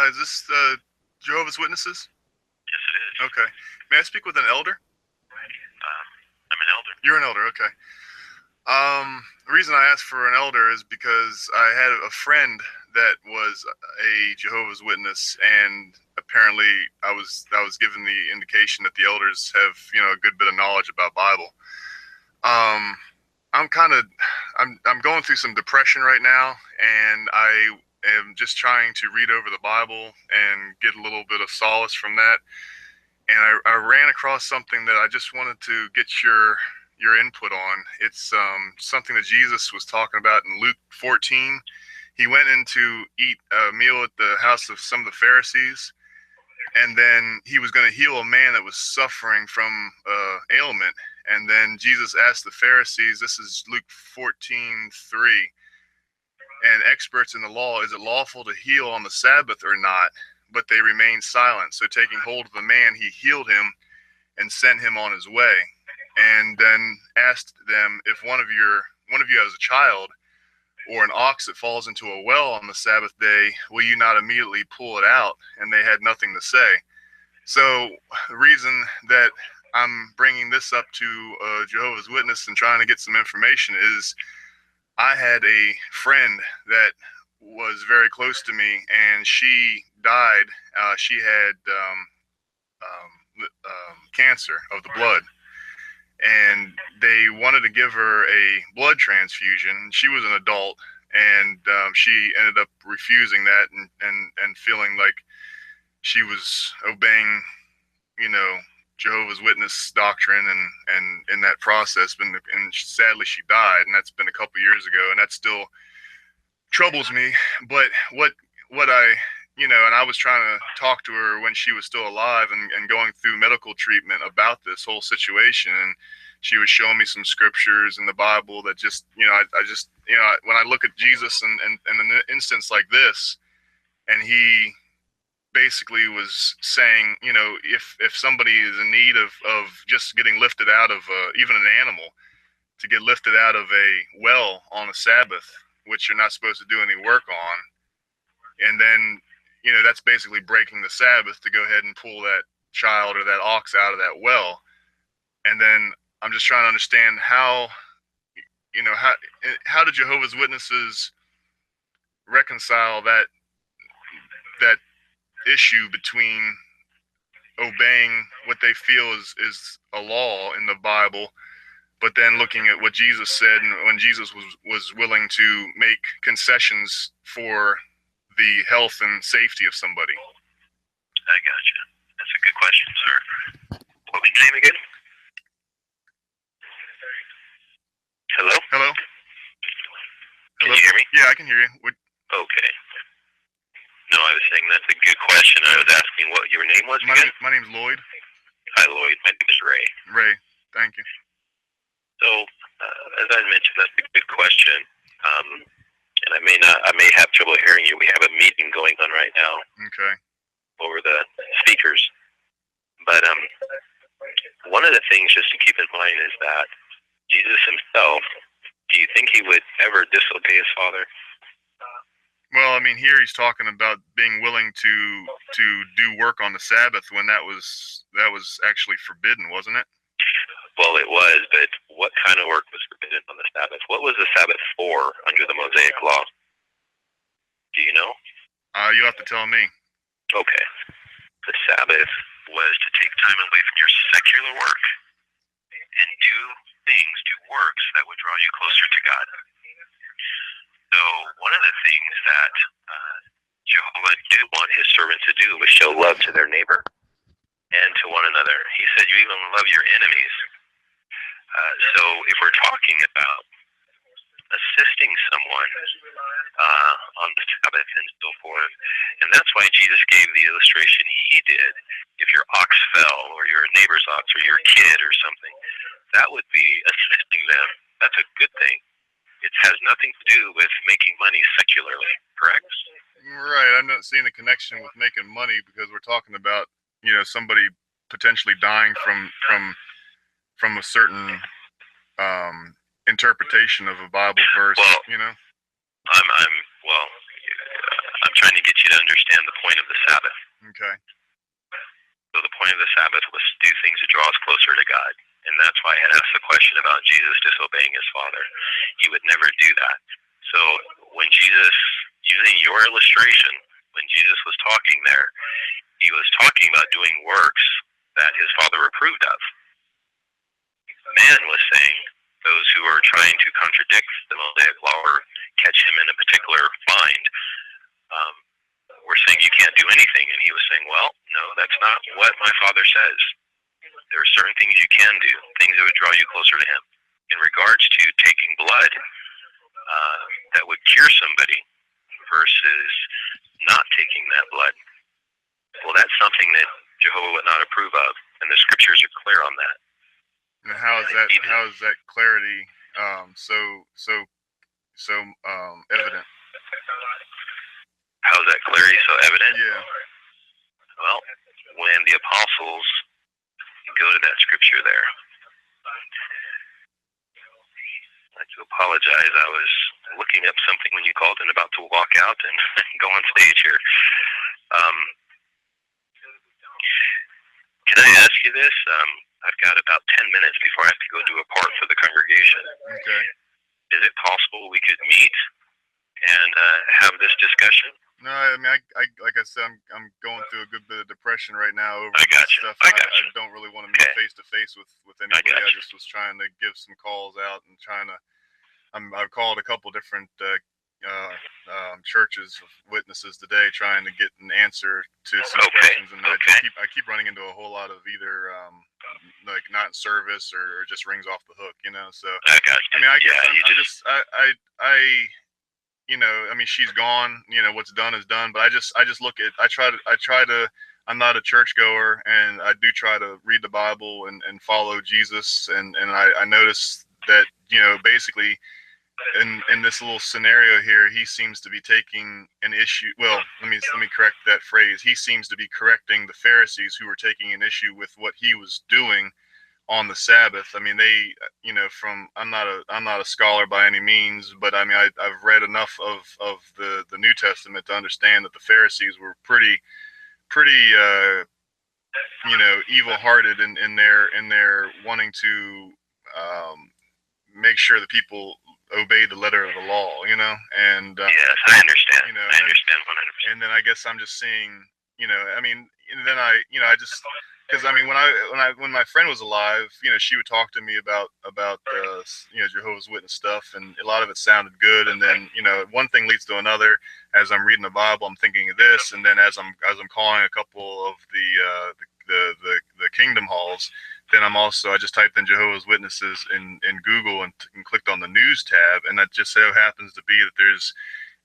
Is this Jehovah's Witnesses? Yes, it is. Okay. May I speak with an elder? I'm an elder. You're an elder, okay. The reason I asked for an elder is because I had a friend that was a Jehovah's Witness, and apparently I was given the indication that the elders have a good bit of knowledge about Bible. Um, I'm kind of I'm going through some depression right now, and I am just trying to read over the Bible and get a little bit of solace from that. And I ran across something that I just wanted to get your input on. It's something that Jesus was talking about in Luke 14. He went in to eat a meal at the house of some of the Pharisees, and then he was going to heal a man that was suffering from ailment. And then Jesus asked the Pharisees, this is Luke 14:3, and experts in the law, is it lawful to heal on the Sabbath or not? But they remained silent. So taking hold of the man, he healed him and sent him on his way. And then asked them, if one of you has a child or an ox that falls into a well on the Sabbath day, will you not immediately pull it out? And they had nothing to say. So the reason that I'm bringing this up to Jehovah's Witness and trying to get some information is I had a friend that was very close to me, and she died. She had cancer of the blood, and they wanted to give her a blood transfusion. She was an adult, and she ended up refusing that, and feeling like she was obeying, you know, Jehovah's Witness doctrine, and in that process, and sadly she died, and that's been a couple years ago, and that still troubles me. But what I and I was trying to talk to her when she was still alive, and going through medical treatment about this whole situation, and she was showing me some scriptures in the Bible that just I just when I look at Jesus and an instance like this, and he basically was saying, if somebody is in need of just getting lifted out of even an animal, to get lifted out of a well on a Sabbath, which you're not supposed to do any work on, and then that's basically breaking the Sabbath to go ahead and pull that child or that ox out of that well. And then I'm just trying to understand how do Jehovah's Witnesses reconcile that issue between obeying what they feel is a law in the Bible, but then looking at what Jesus said, and when Jesus was willing to make concessions for the health and safety of somebody. I gotcha. That's a good question, sir. What was your name again? Hello? Hello? Can you hear me? Yeah, I can hear you. Okay. No, I was saying that's a good question. I was asking what your name was again? My name's Lloyd. Hi, Lloyd. My name is Ray. Ray, thank you. So, as I mentioned, that's a good question. And I may have trouble hearing you. We have a meeting going on right now. Okay. Over the speakers. But one of the things just to keep in mind is that Jesus himself, do you think he would ever disobey his Father? Well, I mean, here he's talking about being willing to do work on the Sabbath when that was actually forbidden, wasn't it? Well, it was, but what kind of work was forbidden on the Sabbath? What was the Sabbath for under the Mosaic Law? Do you know? You have to tell me. Okay. The Sabbath was to take time away from your secular work and do works that would draw you closer to God. So one of the things that Jehovah did want his servants to do was show love to their neighbor and to one another. He said, you even love your enemies. So if we're talking about assisting someone on the Sabbath and so forth, and that's why Jesus gave the illustration he did. If your ox fell, or your neighbor's ox, or your kid or something, that would be assisting them. That's a good thing. It has nothing to do with making money secularly, correct? Right. I'm not seeing the connection with making money, because we're talking about somebody potentially dying from a certain interpretation of a Bible verse. Well, I'm trying to get you to understand the point of Okay. So the point of the Sabbath was to do things to draw us closer to God. And that's why I had asked the question about Jesus disobeying his Father. He would never do that. So when Jesus, using your illustration, when Jesus was talking there, he was talking about doing works that his Father approved of. Man was saying, those who are trying to contradict the Mosaic law or catch him in a particular bind, were saying you can't do anything. And he was saying, well, no, that's not what my Father says. There are certain things you can do, things that would draw you closer to him. In regards to taking blood that would cure somebody versus not taking that blood, well, that's something that Jehovah would not approve of, and the scriptures are clear on that. And how is that? How is that clarity so evident? How is that clarity so evident? Yeah. Well, when the apostles go to that scripture there, I have to apologize. I was looking up something when you called and about to walk out and go on stage here. Can I ask you this? I've got about 10 minutes before I have to go do a part for the congregation. Okay. Is it possible we could meet and have this discussion? No, I mean, I like I said, I'm going through a good bit of depression right now over this stuff. I don't really want to meet face to face with anybody. I just was trying to give some calls out and trying to. I've called a couple different churches of witnesses today, trying to get an answer to some questions, and I keep running into a whole lot of either like not in service or just rings off the hook, you know. So I mean, I guess you know, I mean, she's gone. You know, what's done is done. But I just look at. I try to. I'm not a churchgoer, and I do try to read the Bible and follow Jesus. And I notice that, you know, basically in this little scenario here, he seems to be taking an issue. Well, let me correct that phrase. He seems to be correcting the Pharisees who were taking an issue with what he was doing on the Sabbath. I mean, they, you know, I'm not a scholar by any means, but I mean, I've read enough of the New Testament to understand that the Pharisees were pretty you know, evil-hearted in their wanting to make sure that people obey the letter of the law, you know. And yes, I understand. You know, I understand 100%. And then I guess I'm just seeing, you know, I mean, and then I just. Because I mean, when my friend was alive, you know, she would talk to me about you know, Jehovah's Witness stuff, and a lot of it sounded good. And then, you know, one thing leads to another. As I'm reading the Bible, I'm thinking of this, and then as I'm calling a couple of the Kingdom Halls, then I just typed in Jehovah's Witnesses in Google and clicked on the news tab, and that just so happens to be that there's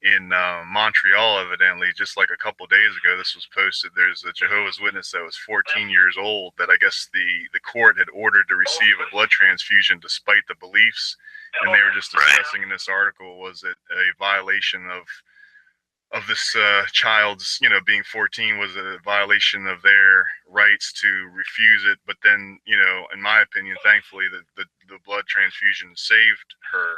in Montreal, evidently, just like a couple days ago, this was posted. There's a Jehovah's Witness that was 14 years old that I guess the court had ordered to receive a blood transfusion despite the beliefs, and they were just discussing in this article, was it a violation of this child's, you know, being 14, was a violation of their rights to refuse it. But then, you know, in my opinion, thankfully, the blood transfusion saved her,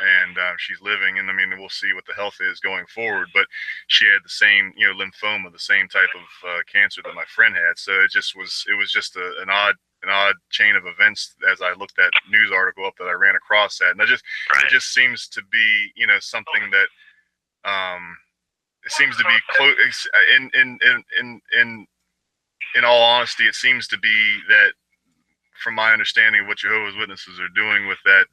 and she's living. And I mean, we'll see what the health is going forward. But she had the same, you know, lymphoma, the same type of cancer that my friend had. So it was just an odd chain of events as I looked that news article up that I ran across that, and it just seems to be, you know, something that it seems to be close. In all honesty, it seems to be that, from my understanding of what Jehovah's Witnesses are doing with that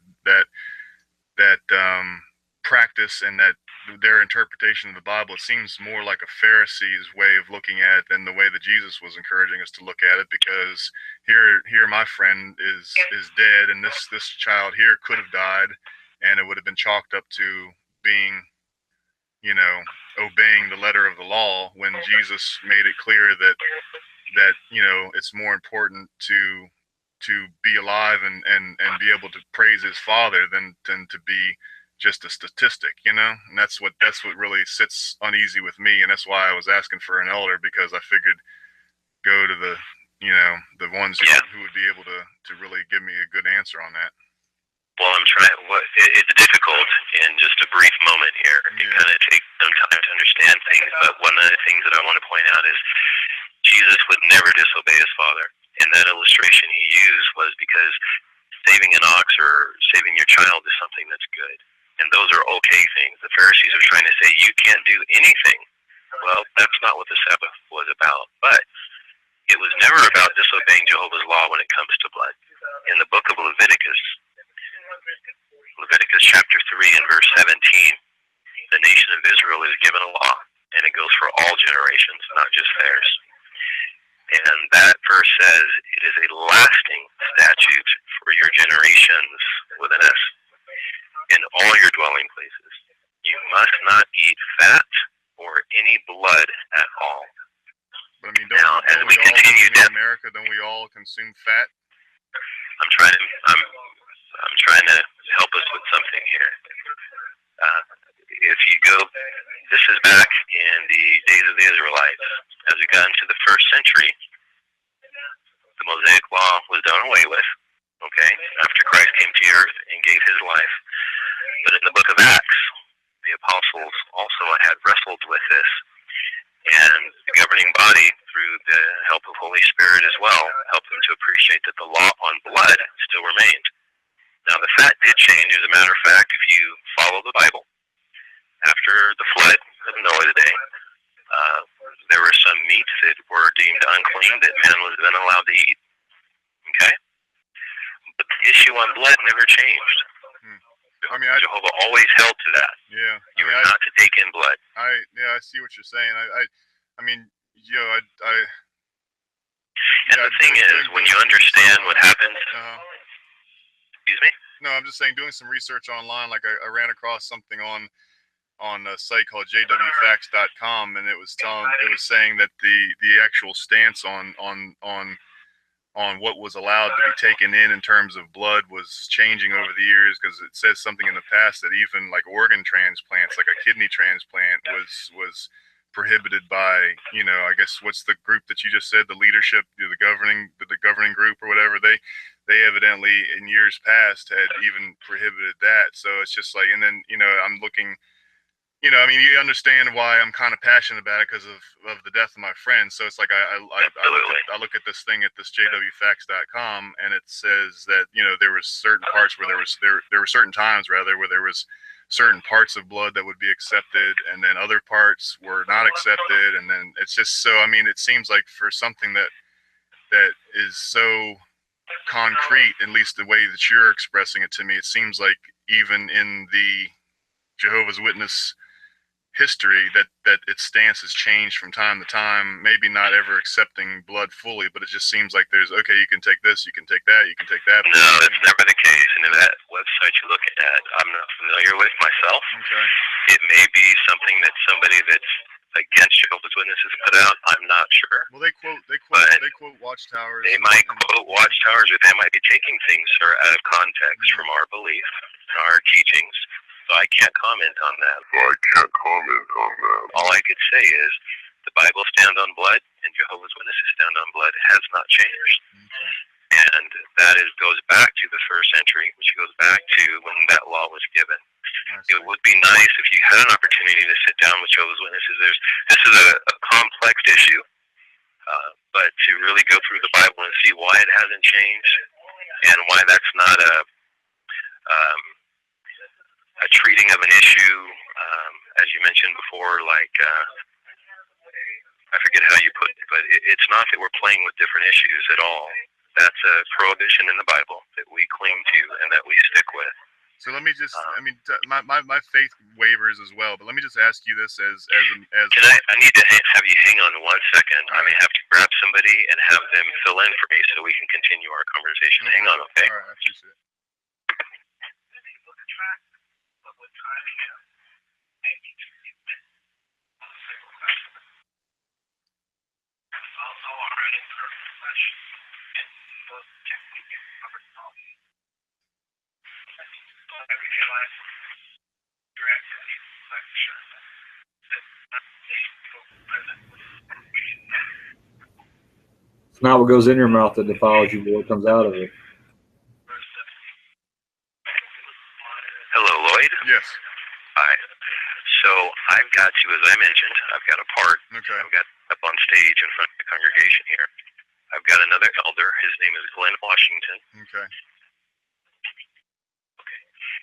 practice and that their interpretation of the Bible, it seems more like a Pharisee's way of looking at it than the way that Jesus was encouraging us to look at it. Because here my friend is dead, and this child here could have died, and it would have been chalked up to being, you know, obeying the letter of the law, when Jesus made it clear that you know, it's more important to be alive and be able to praise his Father than to be just a statistic, you know. And that's what really sits uneasy with me, and that's why I was asking for an elder, because I figured go to the, you know, the ones who would be able to really give me a good answer on that. Well, I'm trying. It's difficult in just a brief moment here. It kind of takes some time to understand things. But one of the things that I want to point out is Jesus would never disobey his Father. And that illustration he used was because saving an ox or saving your child is something that's good. And those are okay things. The Pharisees are trying to say you can't do anything. Well, that's not what the Sabbath was about. But it was never about disobeying Jehovah's law when it comes to blood. In the book of Leviticus chapter 3 and verse 17, the nation of Israel is given a law, and it goes for all generations, not just theirs. And that verse says, it is a lasting statute for your generations with an S in all your dwelling places. You must not eat fat or any blood at all. But I mean, don't we continue in America, don't we all consume fat? I'm trying to help us with something here. If you go, this is back in the days of the Israelites. As we got into the first century, the Mosaic law was done away with, okay, after Christ came to earth and gave his life. But in the book of Acts, the apostles also had wrestled with this. And the governing body, through the help of Holy Spirit as well, helped them to appreciate that the law on blood still remained. Now, the fat did change. As a matter of fact, if you follow the Bible, after the flood of Noah's day, there were some meats that were deemed unclean that man was then allowed to eat. Okay? But the issue on blood never changed. I mean, Jehovah always held to that. Yeah. You were not to take in blood. I see what you're saying. I mean, and the thing is, when you understand what happens, excuse me? No, I'm just saying, doing some research online, like I ran across something on a site called jwfacts.com, and it was saying that the actual stance on what was allowed to be taken in terms of blood was changing over the years, because it says something in the past that even like organ transplants, like a kidney transplant, was prohibited by, I guess, what's the group that you just said, the leadership, the governing group or whatever, they evidently in years past had even prohibited that. So it's just like, and then I'm looking, I mean, you understand why I'm kind of passionate about it, because of the death of my friend. So it's like I look at this thing at this jwfacts.com, and it says that there was certain parts where there were certain times rather where there was certain parts of blood that would be accepted, and then other parts were not accepted, and then it's just so. I mean, it seems like for something that is so concrete, at least the way that you're expressing it to me, it seems like even in the Jehovah's Witness history that its stance has changed from time to time, maybe not ever accepting blood fully, but it just seems like there's, okay, you can take this, you can take that, you can take that. No, that's never the case. And in that website you're looking at, I'm not familiar with myself. Okay. It may be something that somebody that's against Jehovah's Witnesses put out. I'm not sure. Well, they quote Watchtowers. They might quote Watchtowers, or they might be taking things, sir, out of context from our belief, our teachings. So I can't comment on that. All I could say is the Bible stands on blood, and Jehovah's Witnesses stand on blood. It has not changed. And that goes back to the first century, which goes back to when that law was given. It would be nice if you had an opportunity to sit down with Jehovah's Witnesses. This is a complex issue, but to really go through the Bible and see why it hasn't changed and why that's not a treating of an issue, as you mentioned before, like, I forget how you put it, but it's not that we're playing with different issues at all. That's a prohibition in the Bible that we cling to and that we stick with. So let me just, my faith wavers as well, but let me just ask you this as I need to have you hang on 1 second. I may have to grab somebody and have them fill in for me so we can continue our conversation. Hang on, okay? All right, I appreciate it. It's not what goes in your mouth that defiles you, but what comes out of it. Hello, Lloyd? Yes. Hi. So I've got to, as I mentioned, I've got a part. Okay. I've got up on stage in front of the congregation here. I've got another elder. His name is Glenn Washington. Okay.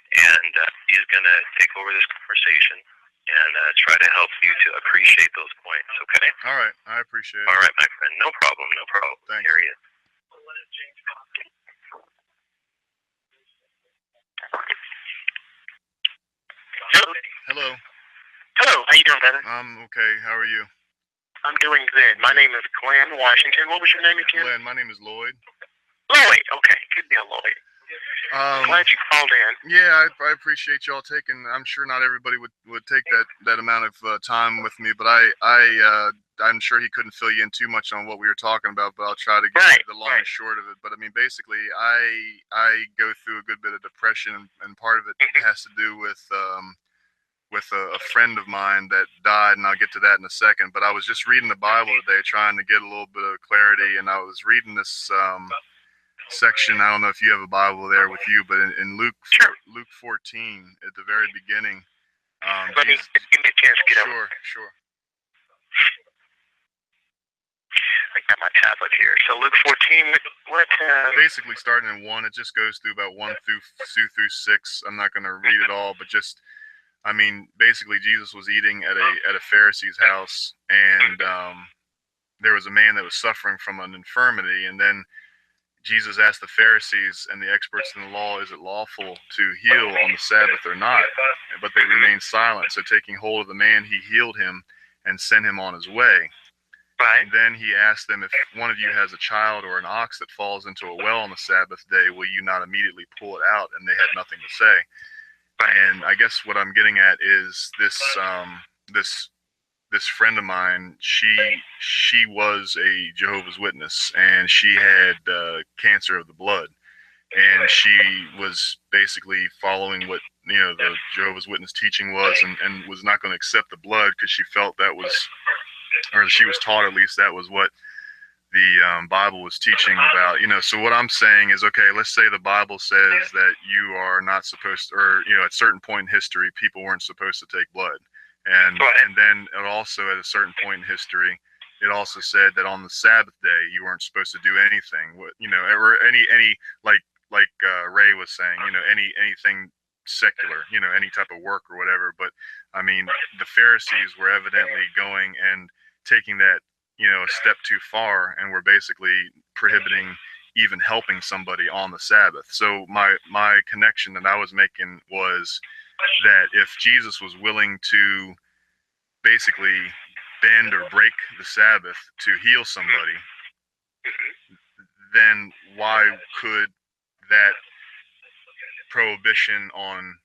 And he's going to take over this conversation and try to help you to appreciate those points, okay? All right. I appreciate it. All right, my friend. No problem. No problem. Thanks. Here he is. Hello. Hello. Hello. How you doing, brother? I'm okay. How are you? I'm doing good. My name is Glenn Washington. What was your name again? Glenn, my name is Lloyd. Lloyd. Okay. Good deal, Lloyd. Glad you called in. Yeah, I appreciate y'all taking. I'm sure not everybody would take that amount of time with me, but I'm sure he couldn't fill you in too much on what we were talking about. But I'll try to get the long and short of it. But I mean, basically, I go through a good bit of depression, and part of it has to do with a friend of mine that died, and I'll get to that in a second. But I was just reading the Bible today, trying to get a little bit of clarity, and I was reading this section. I don't know if you have a Bible there with you, but in Luke, Sure. Luke 14, at the very beginning. Let me give me a chance to get over. Sure. I got my tablet here. So Luke 14. What? Basically, starting in 1, it just goes through about 1 through 6. I'm not going to read it all, but just, I mean, basically, Jesus was eating at a Pharisee's house, and there was a man that was suffering from an infirmity, and then Jesus asked the Pharisees and the experts in the law, is it lawful to heal on the Sabbath or not? But they remained silent. So taking hold of the man, he healed him and sent him on his way. Right. And then he asked them, if one of you has a child or an ox that falls into a well on the Sabbath day, will you not immediately pull it out? And they had nothing to say. And I guess what I'm getting at is this friend of mine, she was a Jehovah's Witness, and she had cancer of the blood, and she was basically following what the Jehovah's Witness teaching was, and was not going to accept the blood because she felt that was, or she was taught at least that was what the Bible was teaching about. So what I'm saying is, okay, let's say the Bible says that you are not supposed to, or at a certain point in history, people weren't supposed to take blood. And then it also, at a certain point in history, it also said that on the Sabbath day you weren't supposed to do anything. Or any like Ray was saying, anything secular, any type of work or whatever. But I mean, the Pharisees were evidently going and taking that a step too far, and were basically prohibiting even helping somebody on the Sabbath. So my connection that I was making was that if Jesus was willing to basically bend or break the Sabbath to heal somebody, then why could that prohibition on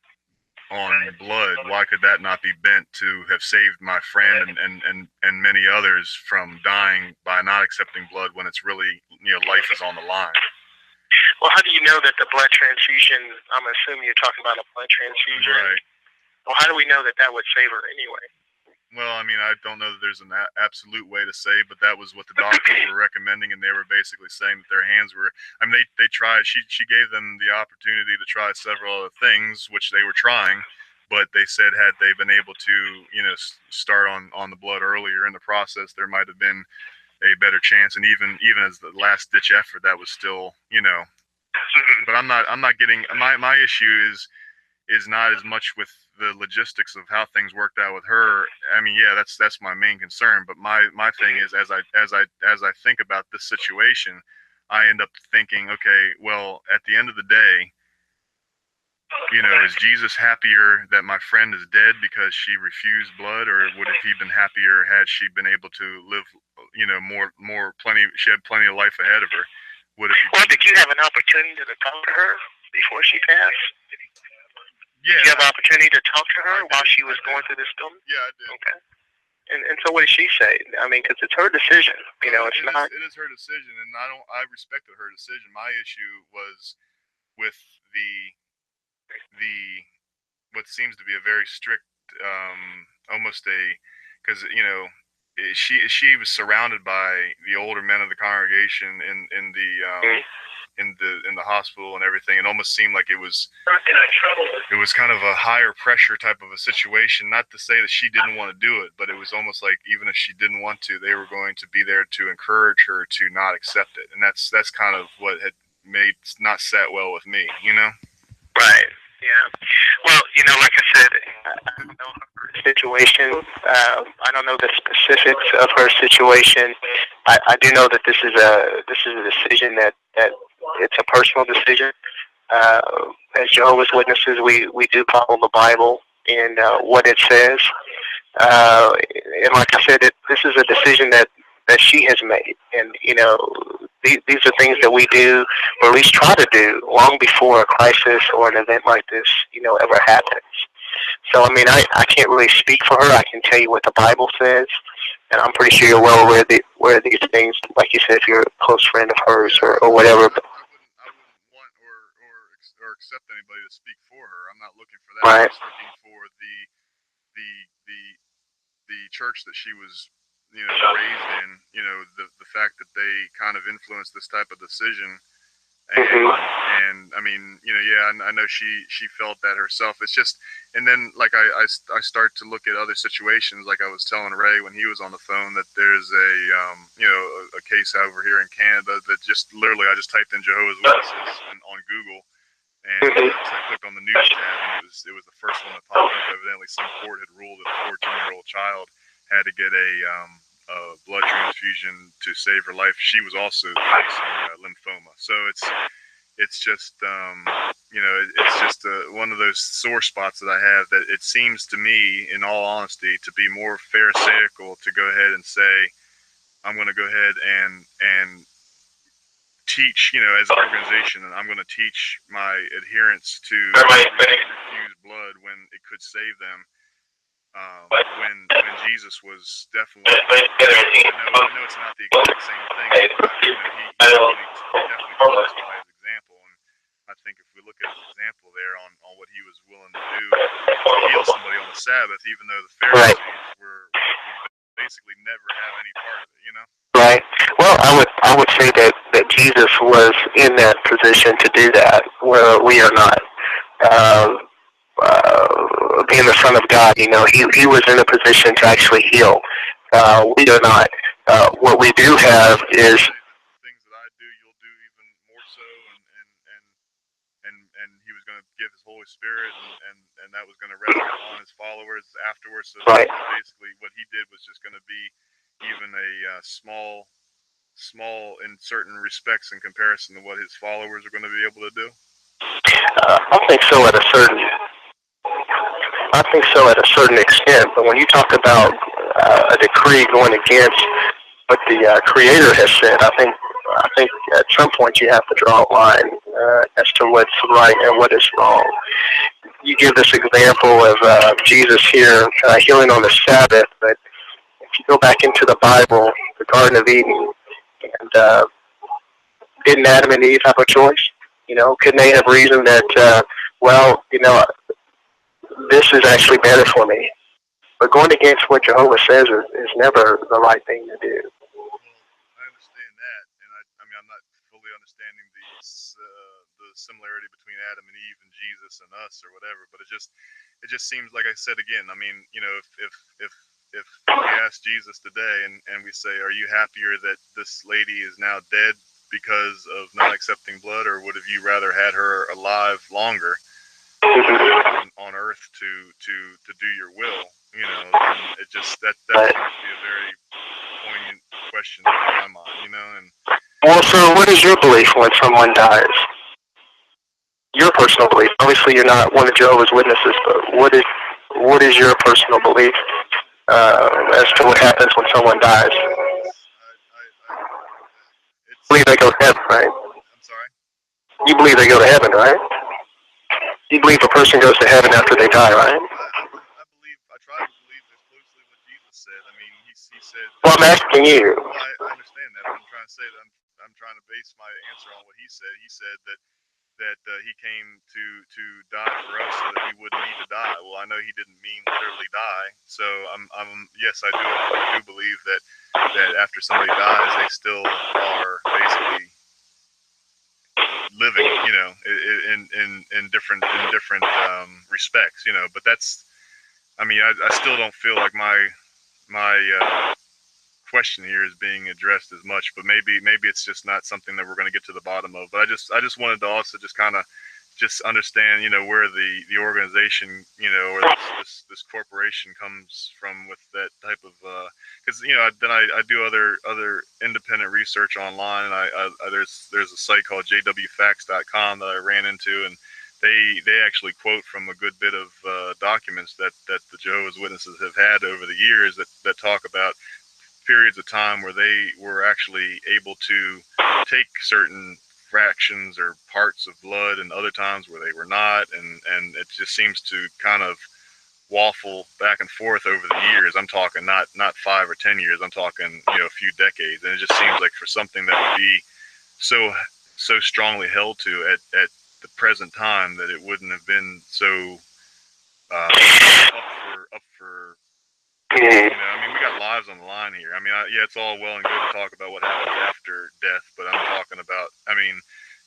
blood, why could that not be bent to have saved my friend and many others from dying by not accepting blood when it's really, life is on the line? Well, how do you know that the blood transfusion, I'm assuming you're talking about a blood transfusion. Right. Well, how do we know that would save her anyway? Well, I mean, I don't know that there's an absolute way to say, but that was what the doctors were recommending, and they were basically saying that their hands were, I mean, they tried, she gave them the opportunity to try several other things, which they were trying, but they said had they been able to, start on the blood earlier in the process, there might have been a better chance, and even as the last ditch effort, that was still, but I'm not getting, my issue is not as much with the logistics of how things worked out with her. I mean, yeah, that's my main concern. But my thing is, as I think about this situation, I end up thinking, okay, well, at the end of the day, is Jesus happier that my friend is dead because she refused blood, or would have he been happier had she been able to live, she had plenty of life ahead of her? Well, did you have an opportunity to talk to her before she passed? Yeah. Did you have an opportunity to talk to her while she was going through this film? Yeah, I did. Okay. And so what did she say? I mean, because it's her decision. It's not. It is her decision, and I respected her decision. My issue was with the what seems to be a very strict, almost because she was surrounded by the older men of the congregation in the in the hospital and everything. It almost seemed like it was kind of a higher pressure type of a situation. Not to say that she didn't want to do it, but it was almost like even if she didn't want to, they were going to be there to encourage her to not accept it. And that's kind of what had made not sat well with me, you know? Right. Yeah. Well, like I said, I don't know her situation. I don't know the specifics of her situation. I do know that this is a decision that it's a personal decision. Uh, as Jehovah's Witnesses, we do follow the Bible and what it says. And like I said, this is a decision that she has made, and these are things that we do, or at least try to do, long before a crisis or an event like this, ever happens. So I mean, I can't really speak for her. I can tell you what the Bible says, and I'm pretty sure you're well aware of these things. Like you said, if you're a close friend of hers or whatever. I wouldn't want or accept anybody to speak for her. I'm not looking for that. Right. I'm just looking for the the the church that she was raised in. The fact that they kind of influenced this type of decision. And I mean, yeah, I know she felt that herself. It's just, and then like I start to look at other situations, like I was telling Ray when he was on the phone, that there's a case over here in Canada that just literally I just typed in Jehovah's Witnesses on Google and clicked on the news tab, and it was the first one that popped up. Evidently, some court had ruled that a 14-year-old child had to get a blood transfusion to save her life. She was also facing lymphoma. So it's just it's just one of those sore spots that I have, that it seems to me, in all honesty, to be more pharisaical to go ahead and say, I'm going to go ahead and teach, as an organization, and I'm going to teach my adherents to refuse blood when it could save them. When Jesus was definitely, I know it's not the exact same thing, but he definitely told us by his example. And I think if we look at his example there on what he was willing to do to heal somebody on the Sabbath, even though the Pharisees were basically never have any part of it, Right. Well, I would say that Jesus was in that position to do that, where we are not. Being the Son of God, he was in a position to actually heal. We are not. What we do have is things that I do, you'll do even more so, and he was going to give his Holy Spirit, and that was going to rest upon his followers afterwards. So right. basically, what he did was just going to be even a small in certain respects in comparison to what his followers are going to be able to do. I think so at a certain extent. But when you talk about a decree going against what the Creator has said, I think at some point you have to draw a line as to what's right and what is wrong. You give this example of Jesus here healing on the Sabbath, but if you go back into the Bible, the Garden of Eden, and didn't Adam and Eve have a choice? Couldn't they have reasoned that, this is actually better for me? But going against what Jehovah says is never the right thing to do. I understand that, and I mean, I'm not fully understanding the similarity between Adam and Eve and Jesus and us or whatever, but it just seems like, I said again, I mean, if we ask Jesus today and we say, are you happier that this lady is now dead because of not accepting blood, or would have you rather had her alive longer on earth to do your will? And it just that seems to be a very poignant question in my mind, and well, so what is your belief when someone dies? Your personal belief. Obviously, you're not one of Jehovah's Witnesses, but what is your personal belief as to what happens when someone dies? I believe they go to heaven, right? I'm sorry? You believe they go to heaven, right? You believe a person goes to heaven after they die, right? I try to believe as closely what Jesus said. I mean, he said. Well, I'm asking you. Well, I understand that. But I'm trying to say that I'm trying to base my answer on what he said. He said that he came to die for us so that we wouldn't need to die. Well, I know he didn't mean literally die. So yes, I do believe that after somebody dies, they still are basically living, you know, in different respects, you know. But that's, I mean, I still don't feel like my question here is being addressed as much, but maybe it's just not something that we're going to get to the bottom of. But I just wanted to also just kind of just understand, you know, where the organization, you know, or this corporation comes from with that type of, because you know, then I do other independent research online, and there's a site called jwfacts.com that I ran into, and they actually quote from a good bit of documents that the Jehovah's Witnesses have had over the years that talk about periods of time where they were actually able to take certain fractions or parts of blood, and other times where they were not, and it just seems to kind of waffle back and forth over the years. I'm talking not 5 or 10 years. I'm talking, you know, a few decades, and it just seems like for something that would be so strongly held to at the present time, that it wouldn't have been so up for you know, I mean, we got lives on the line here. I mean, yeah, it's all well and good to talk about what happens after death, but I'm talking about, I mean,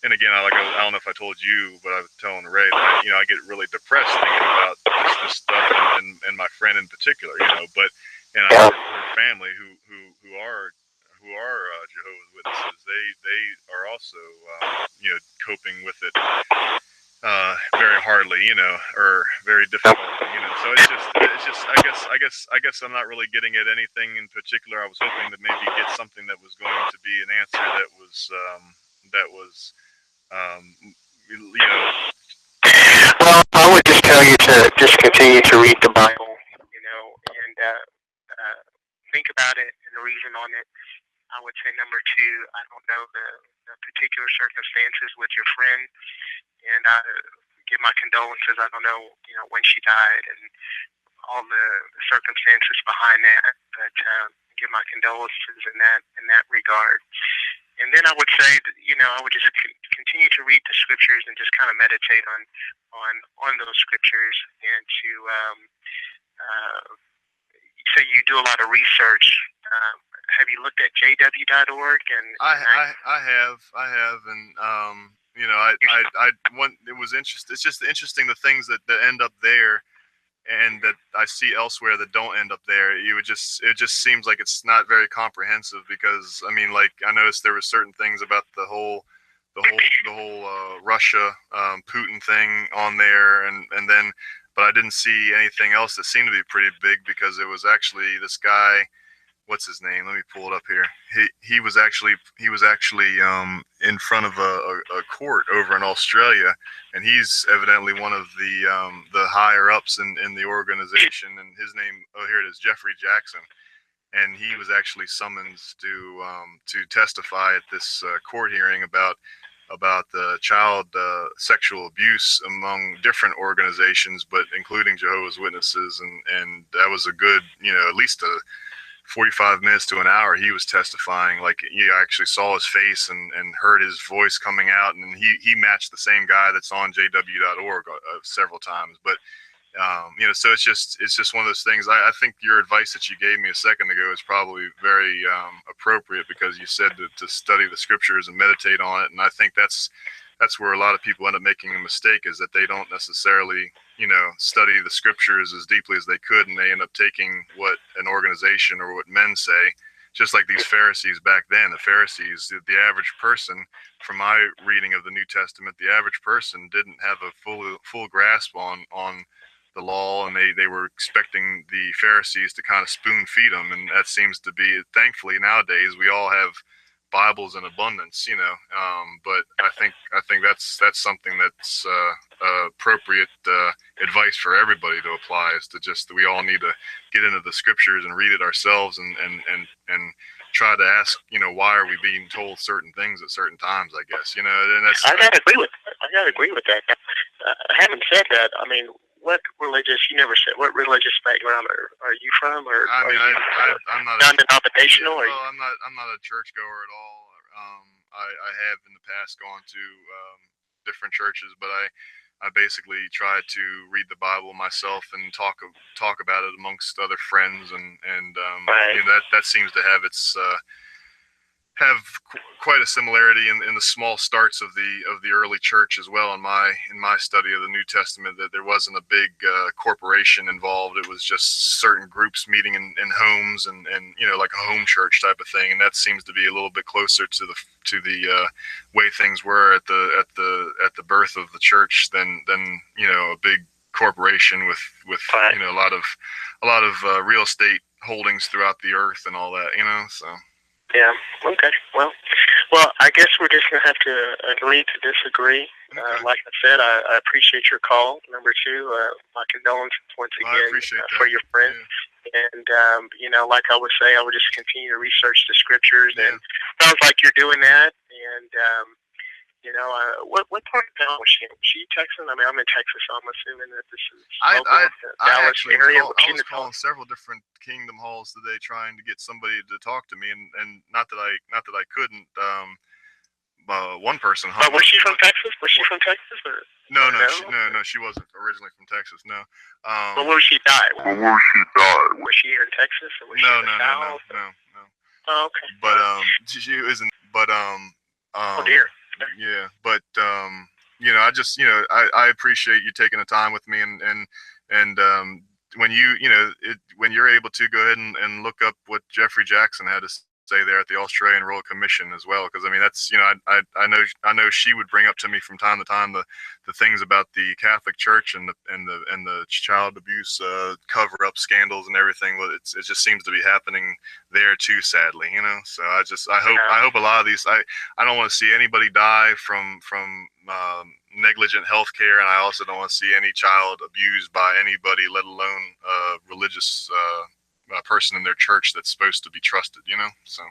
and again, I don't know if I told you, but I was telling Ray that, you know, I get really depressed thinking about this stuff, and my friend in particular, you know, but, and her family who are Jehovah's Witnesses, they are also, you know, coping with it very hardly, you know, or very difficult, you know. So it's just I guess I'm not really getting at anything in particular. I was hoping to maybe get something that was going to be an answer that was you know. Well, I would just tell you to just continue to read the Bible, you know, and think about it and reason on it. I would say number two, I don't know the particular circumstances with your friend, and I give my condolences. I don't know, you know, when she died and all the circumstances behind that, but give my condolences in that regard. And then I would say that, you know, I would just continue to read the scriptures and just kind of meditate on those scriptures, and to say you do a lot of research. Have you looked at jw.org? And I have, and you know, I want, it was interesting. It's just interesting the things that end up there, and that I see elsewhere that don't end up there. It just seems like it's not very comprehensive, because I mean, like, I noticed there were certain things about the whole Russia Putin thing on there, and then, but I didn't see anything else that seemed to be pretty big, because it was actually this guy, what's his name? Let me pull it up here. He was actually in front of a court over in Australia, and he's evidently one of the higher ups in the organization. And his name, oh, here it is, Jeffrey Jackson, and he was actually summoned to testify at this court hearing about the child sexual abuse among different organizations, but including Jehovah's Witnesses, and that was a good, you know, at least a 45 minutes to an hour. He was testifying, like, you actually saw his face and heard his voice coming out, and he matched the same guy that's on jw.org several times. But you know, so it's just one of those things. I think your advice that you gave me a second ago is probably very appropriate, because you said to study the scriptures and meditate on it, and I think that's where a lot of people end up making a mistake, is that they don't necessarily, you know, study the scriptures as deeply as they could, and they end up taking what an organization or what men say, just like these Pharisees back then. The Pharisees, the average person, from my reading of the New Testament, the average person didn't have a full grasp on the law, and they were expecting the Pharisees to kind of spoon feed them, and that seems to be, thankfully nowadays, we all have Bibles in abundance, you know. But I think that's something that's appropriate advice for everybody to apply, is to just, we all need to get into the scriptures and read it ourselves, and try to ask, you know, why are we being told certain things at certain times, I guess, you know. And that's, I gotta agree with that. Having said that, I mean, what religious, you never said, what religious background are you from, or I mean, I'm not non-denominational? Yeah, well, I'm not a churchgoer at all. I have in the past gone to different churches, but I basically try to read the Bible myself and talk about it amongst other friends, and Right. you know, that seems to have its have quite a similarity in the small starts of the early church as well. In my study of the New Testament, that there wasn't a big corporation involved. It was just certain groups meeting in homes and like a home church type of thing. And that seems to be a little bit closer to the way things were at the birth of the church than a big corporation with a lot of real estate holdings throughout the earth and all that. So. Yeah. Okay. Well, I guess we're just gonna have to agree to disagree. Okay. Like I said, I appreciate your call. Number two, my condolences once again for your friend. Yeah. And like I would say, I would just continue to research the scriptures, and sounds like you're doing that. And what part of town was she in? Was she Texan? I mean, I'm in Texas, so I'm assuming that this is Dallas area. I was calling several different Kingdom halls today trying to get somebody to talk to me, and not that I couldn't. One person. But was she from Texas? Was she from Texas or? No, she wasn't originally from Texas. No. But where she died? Was she here in Texas or was she in the South? No. Oh, okay. But she isn't. But oh dear. Yeah, but I just I appreciate you taking the time with me, and when when you're able to go ahead and look up what Jeffrey Jackson had to say there at the Australian Royal Commission as well, because I mean that's I know she would bring up to me from time to time the things about the Catholic Church and the child abuse cover up scandals and everything. Well, it just seems to be happening there too, sadly. So I hope a lot of these I don't want to see anybody die from negligent health care, and I also don't want to see any child abused by anybody, let alone religious person in their church that's supposed to be trusted. So.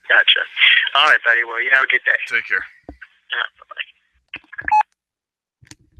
Gotcha. All right, buddy. Well, you have a good day. Take care. Yeah.